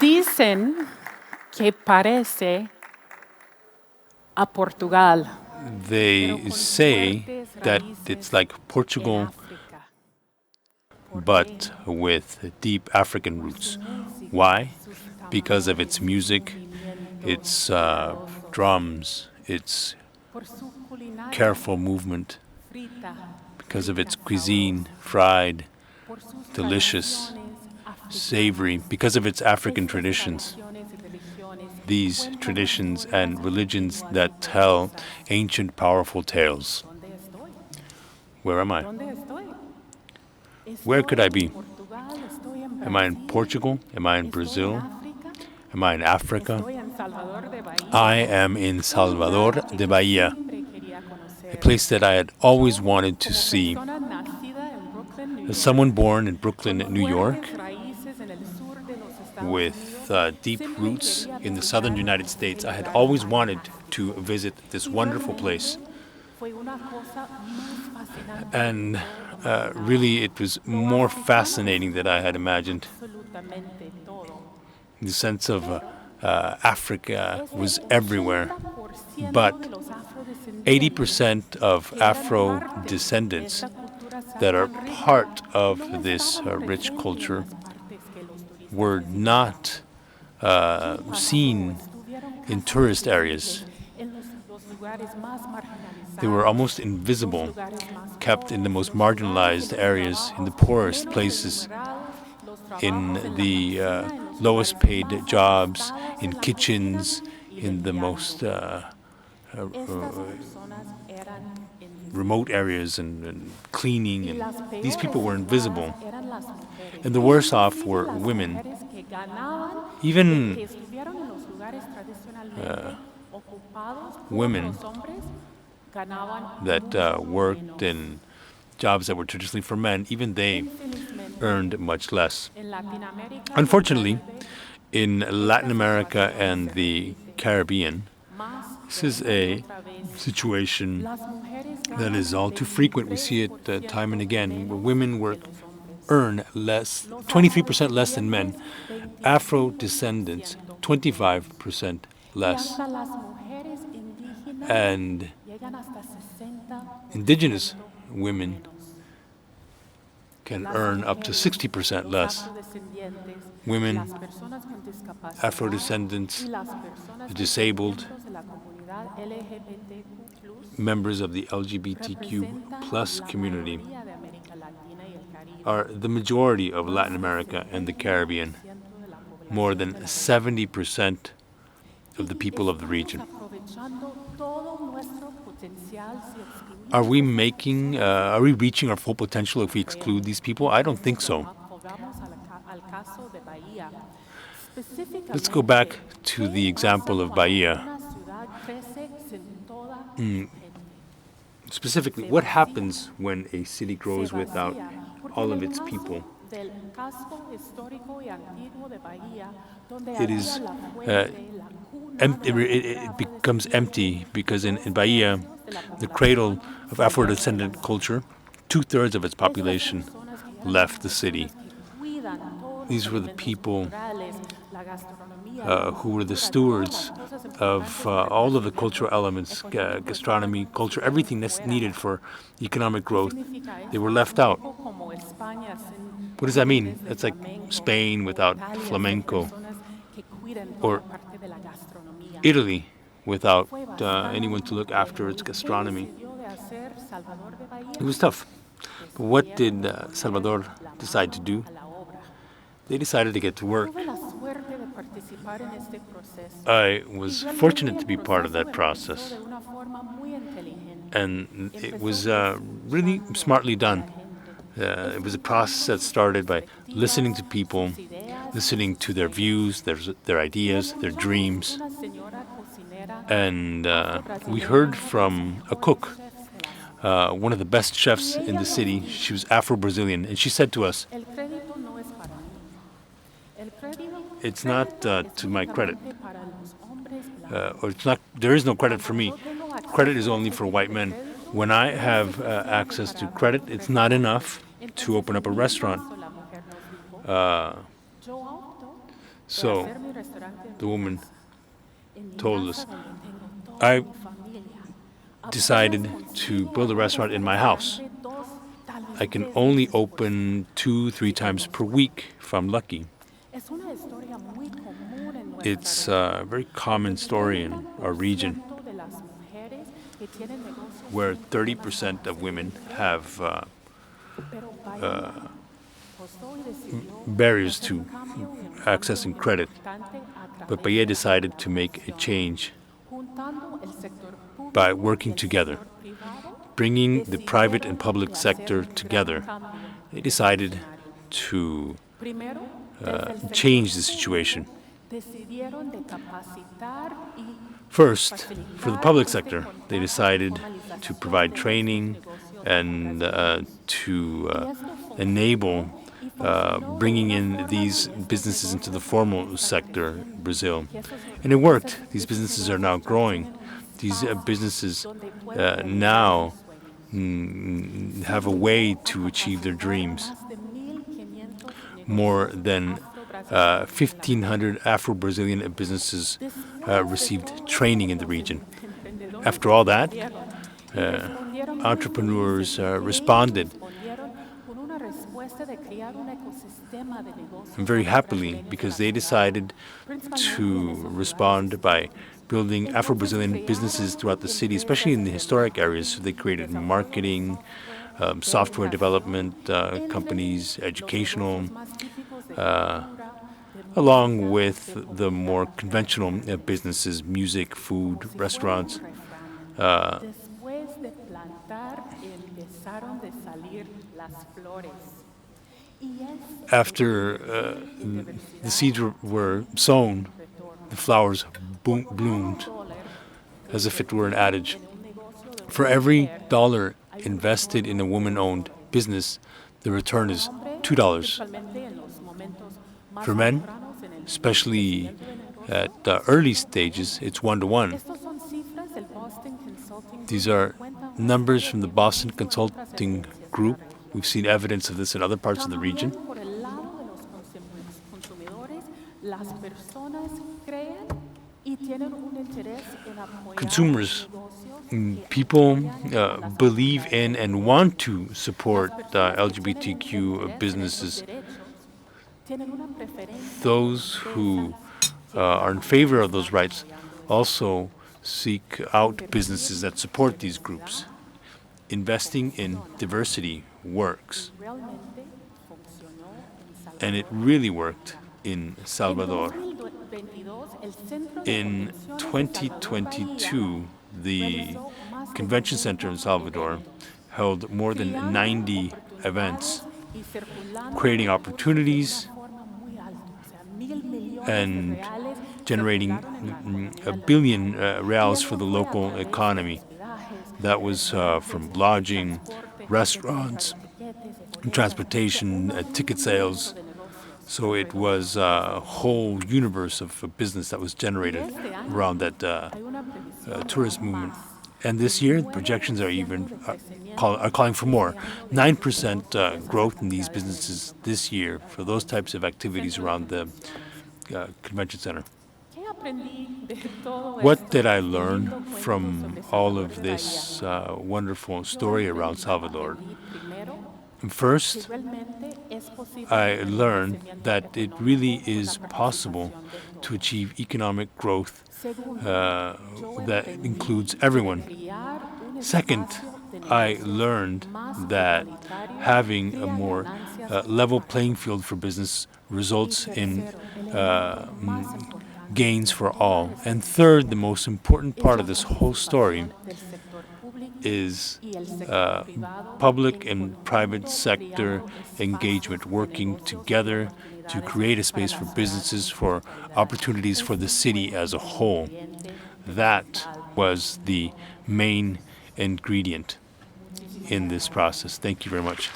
Dicen que parece a Portugal. They say that it's like Portugal, but with deep African roots. Why? Because of its music, its drums, its careful movement, because of its cuisine, fried, delicious, savory, because of its African traditions. These traditions and religions that tell ancient, powerful tales. Where am I? Where could I be? Am I in Portugal? Am I in Brazil? Am I in Africa? I am in Salvador de Bahia, a place that I had always wanted to see. As someone born in Brooklyn, New York, with deep roots in the southern United States, I had always wanted to visit this wonderful place. And really, it was more fascinating than I had imagined. The sense of Africa was everywhere, but 80% of Afro descendants that are part of this rich culture were not seen in tourist areas. They were almost invisible, kept in the most marginalized areas, in the poorest places, in the lowest paid jobs, in kitchens, in the most remote areas and cleaning. And these people were invisible. And the worst off were women. Even women that worked in jobs that were traditionally for men, even they earned much less. Unfortunately, in Latin America and the Caribbean, this is a situation that is all too frequent. We see it time and again, where women earn less, 23% less than men. Afro descendants, 25% less. And indigenous women can earn up to 60% less. Women, Afro descendants, disabled, members of the LGBTQ plus community are the majority of Latin America and the Caribbean, more than 70% of the people of the region. Are we reaching our full potential if we exclude these people? I don't think so. Let's go back to the example of Bahia. Specifically, what happens when a city grows without all of its people? It is it becomes empty because in Bahia, the cradle of Afro-descendant culture, 2/3 of its population left the city. These were the people who were the stewards of all of the cultural elements, gastronomy, culture, everything that's needed for economic growth. They were left out. What does that mean? That's like Spain without flamenco, or Italy without anyone to look after its gastronomy. It was tough. But what did Salvador decide to do? They decided to get to work. I was fortunate to be part of that process. And it was really smartly done. It was a process that started by listening to people, listening to their views, their ideas, their dreams. And we heard from a cook, one of the best chefs in the city. She was Afro-Brazilian, and she said to us, "It's not to my credit, or it's not. There is no credit for me. credit is only for white men. When I have access to credit, it's not enough to open up a restaurant. So the woman told us, I decided to build a restaurant in my house. I can only open 2-3 times per week if I'm lucky. It's a very common story in our region where 30% of women have barriers to accessing credit. But Paye decided to make a change by working together, bringing the private and public sector together. They decided to change the situation. First, for the public sector, they decided to provide training and to enable bringing in these businesses into the formal sector in Brazil. And it worked. These businesses are now growing. These businesses now have a way to achieve their dreams. More than 1,500 Afro-Brazilian businesses received training in the region. After all that, entrepreneurs responded. And very happily, because they decided to respond by building Afro-Brazilian businesses throughout the city, especially in the historic areas. So they created marketing, software development companies, educational, along with the more conventional businesses, music, food, restaurants. After the seeds were sown, the flowers bloomed, as if it were an adage. For every dollar invested in a woman-owned business, the return is $2. For men, especially at early stages, it's 1-to-1. These are numbers from the Boston Consulting Group. We've seen evidence of this in other parts of the region. Consumers, people believe in and want to support LGBTQ businesses. Those who are in favor of those rights also seek out businesses that support these groups. Investing in diversity works. And it really worked in Salvador. In 2022, the convention center in Salvador held more than 90 events, creating opportunities and generating $1 billion reals for the local economy. That was from lodging, restaurants, transportation, ticket sales. So it was a whole universe of business that was generated around that tourist movement. And this year, projections are calling for more. 9% growth in these businesses this year for those types of activities around the convention center. What did I learn from all of this wonderful story around Salvador? First, I learned that it really is possible to achieve economic growth that includes everyone. Second, I learned that having a more level playing field for business results in gains for all. And third, the most important part of this whole story is public and private sector engagement, working together to create a space for businesses, for opportunities for the city as a whole. That was the main ingredient in this process. Thank you very much.